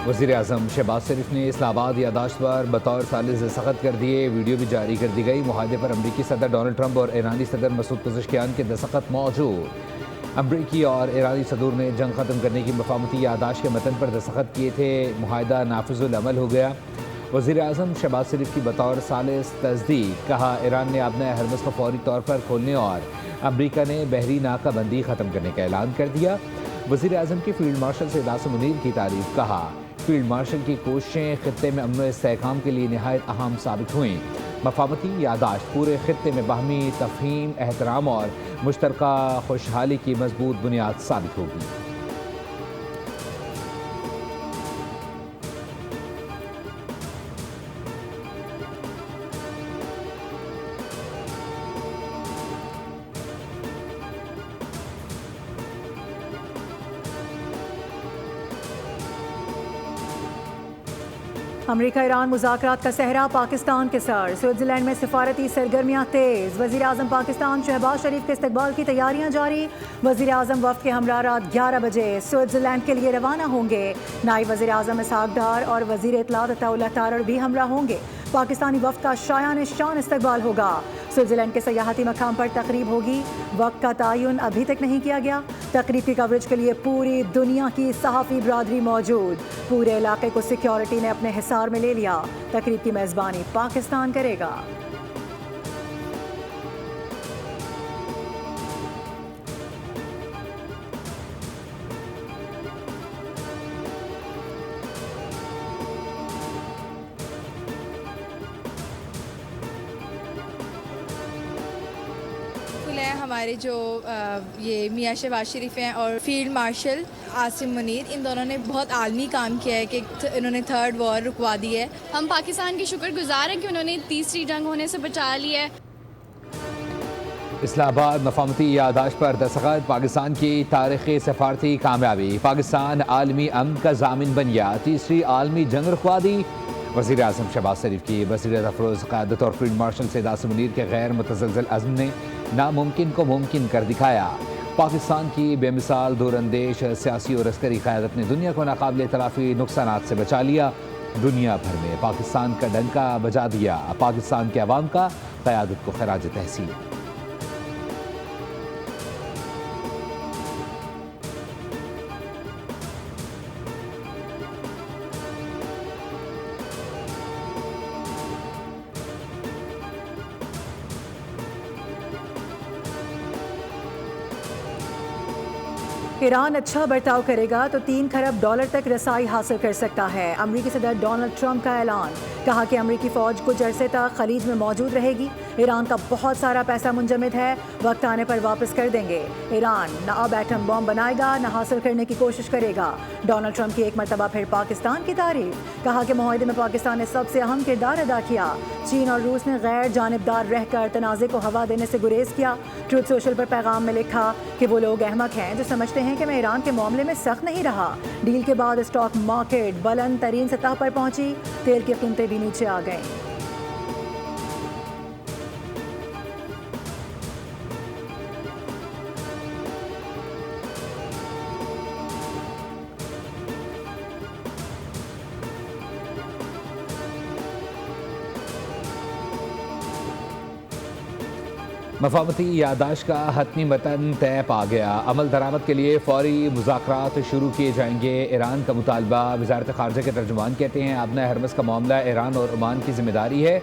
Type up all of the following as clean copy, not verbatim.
वज़ीर आज़म शहबाज शरीफ ने इस्लामाबाद यादाश्त पर बतौर सालिस दस्तखत कर दिए। वीडियो भी जारी कर दी गई। मुआहदे पर अमरीकी सदर डोनाल्ड ट्रंप और ईरानी सदर मसूद पज़ेश्कियान के दस्तखत मौजूद। अमरीकी और ईरानी सदूर ने जंग ख़त्म करने की मफाहमती यादाश्त के मतन पर दस्तखत किए थे। मुआहदा नाफिजुल अमल हो गया। वज़ीर आज़म शहबाज शरीफ की बतौर सालिस तस्दीक। कहा, ईरान ने अपने हरमस को फौरी तौर पर खोलने और अमरीका ने बहरी नाकाबंदी ख़त्म करने का ऐलान कर दिया। वज़ीर आज़म के फील्ड मार्शल सैयद आसिम मुनीर की तारीफ। कहा, फील्ड मार्शल की कोशिशें खित्ते में अमन व इस्तेहकाम के लिए नहायत अहम साबित हुई। मफाहमती यादाश्त पूरे खित्ते में बाहमी तफ़हीम, एहतराम और मुश्तरका खुशहाली की मजबूत बुनियाद साबित होगी। अमरीका ईरान मुज़ाकरात का सहरा पाकिस्तान के सर। स्विट्ज़रलैंड में सिफारती सरगर्मियाँ तेज़। वज़ीर आज़म पाकिस्तान शहबाज शरीफ के इस्तकबाल की तैयारियाँ जारी। वज़ीर आज़म वफ़द के हमरा रात 11 बजे स्विट्ज़रलैंड के लिए रवाना होंगे। नायब वज़ीर आज़म इसहाक डार और वज़ीर इत्तलात अताउल्लाह तारड़ भी हमरा होंगे। पाकिस्तानी वफ़द का शायान शान इस्तकबाल होगा। स्विट्ज़रलैंड के सयाहती मकाम पर तकरीब होगी। वक्त का तयन अभी तक नहीं किया गया। तकरीब की कवरेज के लिए पूरी दुनिया की सहाफ़ी बरादरी मौजूद। पूरे इलाके को सिक्योरिटी ने अपने हिसार में ले लिया। तकरीब की मेज़बानी पाकिस्तान करेगा। हमारे जो ये मियाँ शहबाज शरीफ हैं और फील्ड मार्शल आसिम मुनीर, इन दोनों ने बहुत आलमी काम किया है कि इन्होंने थर्ड वॉर रुकवा दी है। हम पाकिस्तान के शुक्रगुजार हैं कि उन्होंने तीसरी जंग होने से बचा लिया है। इस्लामाबाद मफाहमती यादाश्त पर दस्तखत। पाकिस्तान की तारीखी सफारती कामयाबी। पाकिस्तान आलमी अमन का जामिन बन गया। तीसरी आलमी जंग रुकवा दी। वज़ीर आज़म शहबाज शरीफ की बसीरत अफरोज़ क़यादत और फील्ड मार्शल सैयद आसिम मुनीर के गैर मुतज़लज़ल अज़्म ने नामुमकिन को मुमकिन कर दिखाया। पाकिस्तान की बेमिसाल दूरअंदेश सियासी और अस्करी क़यादत ने दुनिया को नाकाबिल तलाफ़ी नुकसानात से बचा लिया। दुनिया भर में पाकिस्तान का डंका बजा दिया। पाकिस्तान के अवाम का क़यादत को खराज तहसीन। ईरान अच्छा बर्ताव करेगा तो $3 खरब तक रसाई हासिल कर सकता है। अमरीकी सदर डोनाल्ड ट्रंप का ऐलान। कहा कि अमरीकी फ़ौज कुछ अरसे तक खलीज में मौजूद रहेगी। ईरान का बहुत सारा पैसा मुंजमद है, वक्त आने पर वापस कर देंगे। ईरान न अब एटम बॉम्ब बनाएगा न हासिल करने की कोशिश करेगा। डोनाल्ड ट्रंप की एक मरतबा फिर पाकिस्तान की तारीफ। कहा कि मुआहदे में पाकिस्तान ने सबसे अहम किरदार अदा किया। चीन और रूस ने गैर जानिबदार रहकर तनाज़े को हवा देने से गुरेज किया। ट्रूथ सोशल पर पैगाम में लिखा कि वो लोग अहमक हैं जो समझते हैं कि मैं ईरान के मामले में सख्त नहीं रहा। डील के बाद स्टॉक मार्केट बुलंद तरीन सतह पर पहुंची। तेल की कीमतें भी नीचे आ गईं। मफाहमती यादाश्त का हतमी मतन तय पा गया। अमल दरामद के लिए फौरी मुज़ाकरात शुरू किए जाएंगे। ईरान का मुतालबा। वज़ारत ख़ारजा के तर्जुमान कहते हैं अपना हरमस का मामला ईरान और ओमान की जिम्मेदारी है।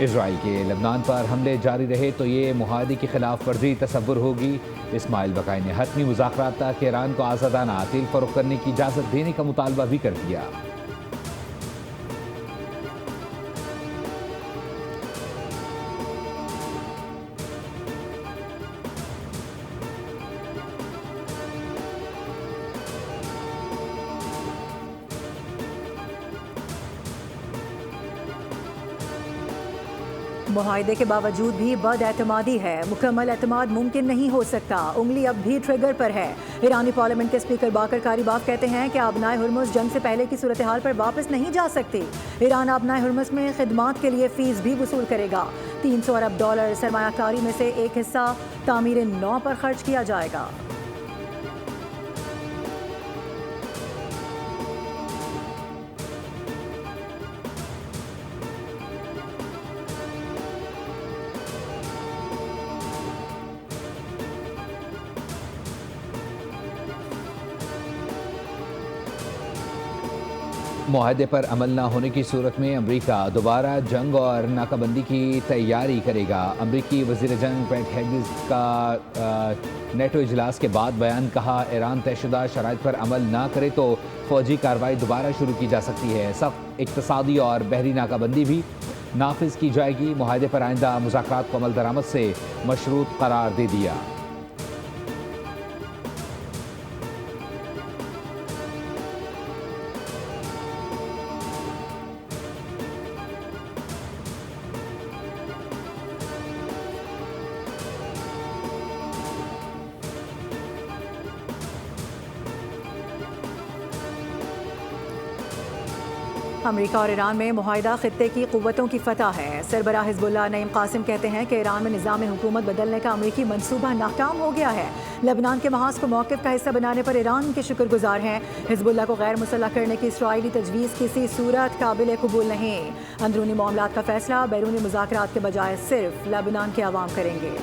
इसराइल के लबनान पर हमले जारी रहे तो ये मुआहदे की खिलाफ वर्जी तसव्वुर होगी। इस्माइल बकाई ने हतमी मुज़ाकरात तक ईरान को आज़ादाना तेल फ़रोख्त करने की इजाज़त देने का मुतालबा भी कर दिया। मुआहदे के बावजूद भी बदएतमादी है। मुकम्मल एतमाद मुमकिन नहीं हो सकता। उंगली अब भी ट्रिगर पर है। ईरानी पार्लियामेंट के स्पीकर बाकर कारीबाफ कहते हैं कि आबनाए हुर्मुज़ जंग से पहले की सूरत हाल पर वापस नहीं जा सकती। ईरान आबनाए हुर्मुज़ में खिदमात के लिए फ़ीस भी वसूल करेगा। $300 अरब सरमायाकारी में से एक हिस्सा तामीर नौ पर खर्च किया जाएगा। मुआहदे पर अमल न होने की सूरत में अमरीका दोबारा जंग और नाकाबंदी की तैयारी करेगा। अमरीकी वज़ीर जंग पेट हेग्स का नेटो इजलास के बाद बयान, कहा ईरान तयशुदा शराइत पर अमल ना करे तो फौजी कार्रवाई दोबारा शुरू की जा सकती है। सख्त इक़्तिसादी और बहरी नाकाबंदी भी नाफिज की जाएगी। मुआहदे पर आइंदा मुज़ाकरात को अमल दरामद से मशरूत करार दे दिया। अमेरिका और ईरान में मुआहिदा खित्ते की क़ुव्वतों की फतह है। सरबराह हिज़्बुल्लाह नईम कासिम कहते हैं कि ईरान में निज़ाम हुकूमत बदलने का अमेरिकी मंसूबा नाकाम हो गया है। लेबनान के महाज को मौक़िफ़ का हिस्सा बनाने पर ईरान के शुक्रगुजार हैं। हिज़्बुल्लाह को गैर मुसल्लह करने की इसराइली तजवीज़ किसी सूरत काबिल कबूल नहीं। अंदरूनी मामलात का फैसला बैरूनी मुज़ाकरात के बजाय सिर्फ लेबनान के अवाम करेंगे।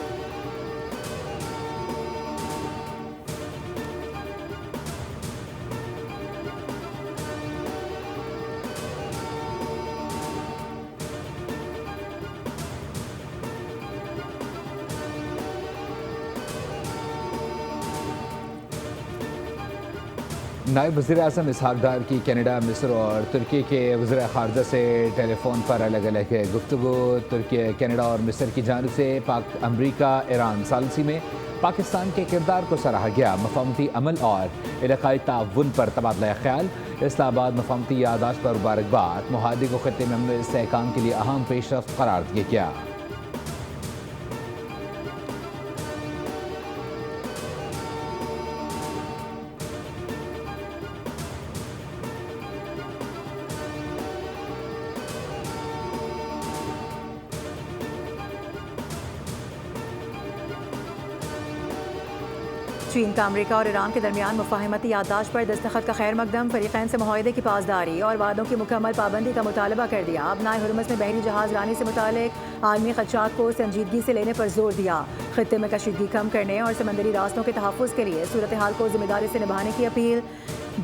नायब वज़ीर-ए-आज़म इसहाक़ डार की कनाडा, मिस्र और तुर्की के वज़ीर ख़ारजा से टेलीफोन पर अलग अलग गुफ्तगू। तुर्की, कनाडा और मिस्र की जानिब से पाक अमरीका ईरान सालसी में पाकिस्तान के किरदार को सराहा गया। मफ़ाहमती अमल और इलाक़ाई ताउन पर तबादला ख्याल। इस्लामाबाद मफ़ाहमती यादाश्त पर मुबारकबाद। मुआहदे को ख़ित्ते में अमन इस्तेहकाम के लिए अहम पेशरफ़्त करार दिया गया। चीन का अमेरिका और ईरान के दरमियान मुफाहमती याददाश्त पर दस्तखत का खैर मकदम। फरीक़ैन से मुआहदे की पासदारी और वादों की मुकम्मल पाबंदी का मुतालबा कर दिया। अपनाए हुर्मुज़ में बहरी जहाज़ लाने से मुतालिक आलमी खदशात को संजीदगी से लेने पर जोर दिया। खित्ते में कशीदगी कम करने और समंदरी रास्तों के तहफ़्फ़ुज़ के लिए सूरत हाल को जिम्मेदारी से निभाने की अपील।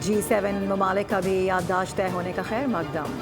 G7 ममालिक का भी याददाश्त तय होने का खैर मकदम।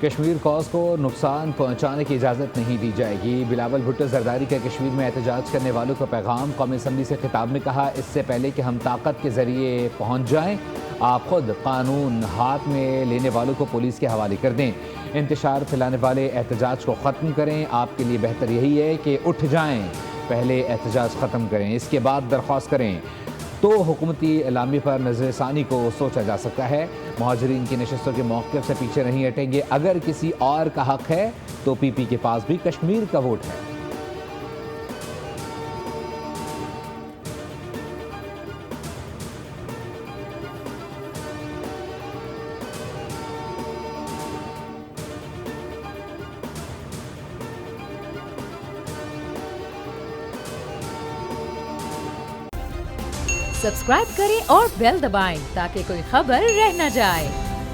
कश्मीर कॉज को नुकसान पहुँचाने की इजाज़त नहीं दी जाएगी। बिलावल भुट्टो जरदारी का कश्मीर में एहतजाज करने वालों का पैगाम। कौमी असम्बली से खिताब में कहा, इससे पहले कि हम ताकत के ज़रिए पहुँच जाएँ, आप खुद कानून हाथ में लेने वालों को पुलिस के हवाले कर दें। इंतशार फैलाने वाले एहतजाज को ख़त्म करें। आपके लिए बेहतर यही है कि उठ जाएँ, पहले एहतजाज ख़त्म करें, इसके बाद दरख्वास्त करें, तो हुकूमती एलामी पर नज़रसानी को सोचा जा सकता है। मुहाजिरीन की नशस्तों के मौक़िफ़ से पीछे नहीं हटेंगे। अगर किसी और का हक़ है तो पीपी के पास भी कश्मीर का वोट है। सब्सक्राइब करें और बेल दबाएं ताकि कोई खबर रह न जाए।